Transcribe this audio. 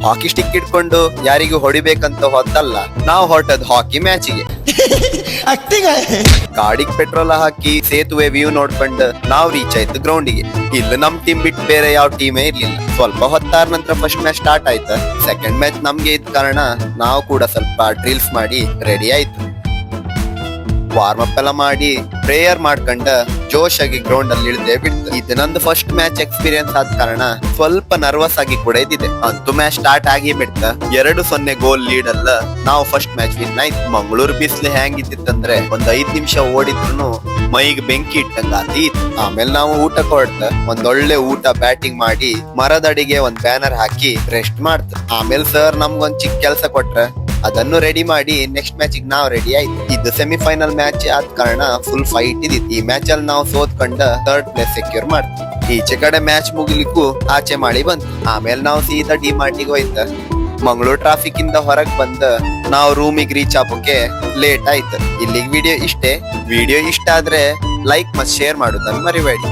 ಹಾಕಿ stick ಇಟ್ಕೊಂಡು ಯಾರಿಗೂ ಹೊಡಿಬೇಕಂತ ಹೊತ್ತಲ್ಲ, ನಾವು ಹೊರಟದ್ ಹಾಕಿ ಮ್ಯಾಚಿಗೆ. ಗಾಡಿಗೆ ಪೆಟ್ರೋಲ್ ಹಾಕಿ ಸೇತುವೆ ವ್ಯೂ ನೋಡ್ಕೊಂಡು ನಾವ್ ರೀಚ್ ಆಯ್ತು ಗ್ರೌಂಡಿಗೆ. ಇಲ್ಲಿ ನಮ್ ಟೀಮ್ ಬಿಟ್ಟು ಬೇರೆ ಯಾವ ಟೀಮೇ ಇರ್ಲಿಲ್ಲ. ಸ್ವಲ್ಪ ಹೊತ್ತಾರ ನಂತರ ಫಸ್ಟ್ ಮ್ಯಾಚ್ ಸ್ಟಾರ್ಟ್ ಆಯ್ತು. ಸೆಕೆಂಡ್ ಮ್ಯಾಚ್ ನಮ್ಗೆ ಇದ್ದ ಕಾರಣ ನಾವು ಕೂಡ ಸ್ವಲ್ಪ ಡ್ರಿಲ್ಸ್ ಮಾಡಿ ರೆಡಿ ಆಯ್ತು. ವಾರ್ಮ್ ಅಪ್ ಎಲ್ಲ ಮಾಡಿ ಪ್ರೇಯರ್ ಮಾಡ್ಕೊಂಡ ಜೋಶ್ ಆಗಿ ಗ್ರೌಂಡ್ ಅಲ್ಲಿ ಇಳಿದೇ ಬಿಡ್ತು. ಇದು ನಂದು ಫಸ್ಟ್ ಮ್ಯಾಚ್ ಎಕ್ಸ್ಪೀರಿಯನ್ಸ್ ಆದ ಕಾರಣ ಸ್ವಲ್ಪ ನರ್ವಸ್ ಆಗಿ ಕೂಡ ಇದ್ದಿದೆ. ಅಂತೂ ಮ್ಯಾಚ್ ಸ್ಟಾರ್ಟ್ ಆಗಿ ಬಿಡ್ತ 2-0 ಗೋಲ್ ಲೀಡ್ ಅಲ್ಲ ನಾವು ಫಸ್ಟ್ ಮ್ಯಾಚ್ ವಿನ್ ಆಯ್ತು. ಮಂಗಳೂರು ಬಿಸ್ಲು ಹೆಂಗಿತ್ತಿತ್ತಂದ್ರೆ ಒಂದ್ 5 ನಿಮಿಷ ಓಡಿದ್ರು ಮೈಗೆ ಬೆಂಕಿ ಇಟ್ಟಂಗ ಆತೀತ್. ಆಮೇಲೆ ನಾವು ಊಟಕ್ಕೆ ಹೊರಟ ಒಂದೊಳ್ಳೆ ಊಟ ಬ್ಯಾಟಿಂಗ್ ಮಾಡಿ ಮರದಡಿಗೆ ಒಂದ್ ಬ್ಯಾನರ್ ಹಾಕಿ ರೆಸ್ಟ್ ಮಾಡ್ತ. ಆಮೇಲೆ ಸರ್ ನಮ್ಗೊಂದ್ ಚಿಕ್ಕ ಕೆಲ್ಸ ಕೊಟ್ರ, ಅದನ್ನು ರೆಡಿ ಮಾಡಿ ನೆಕ್ಸ್ಟ್ ಮ್ಯಾಚ್ ನಾವು ರೆಡಿ ಆಯ್ತು. ಇದು ಸೆಮಿಫೈನಲ್ ಮ್ಯಾಚ್ ಆದ ಕಾರಣ ಫುಲ್ ಫೈಟ್ ಇದಿತ್ತು. ಈ ಮ್ಯಾಚ್ ಅಲ್ಲಿ ನಾವು ಸೋತ್ಕೊಂಡ 3rd ಪ್ಲೇಸ್ ಸೆಕ್ಯೂರ್ ಮಾಡ್ತೀವಿ. ಈಚೆ ಕಡೆ ಮ್ಯಾಚ್ ಮುಗಿಲಿಕ್ಕೂ ಆಚೆ ಮಾಡಿ ಬಂತು. ಆಮೇಲೆ ನಾವು ಸೀದಾ ಡಿಮಾರ್ಟಿಗೆ ಹೋಯ್ತ. ಮಂಗಳೂರು ಟ್ರಾಫಿಕ್ ಇಂದ ಹೊರಗ್ ಬಂದ ನಾವು ರೂಮಿಗೆ ರೀಚ್ ಆಗೋಕೆ ಲೇಟ್ ಆಯ್ತು. ಇಲ್ಲಿಗೆ ವಿಡಿಯೋ ಇಷ್ಟೇ. ವಿಡಿಯೋ ಇಷ್ಟ ಆದ್ರೆ ಲೈಕ್ ಮತ್ತು ಶೇರ್ ಮಾಡೋದನ್ನ ಮರಿಬೇಡಿ.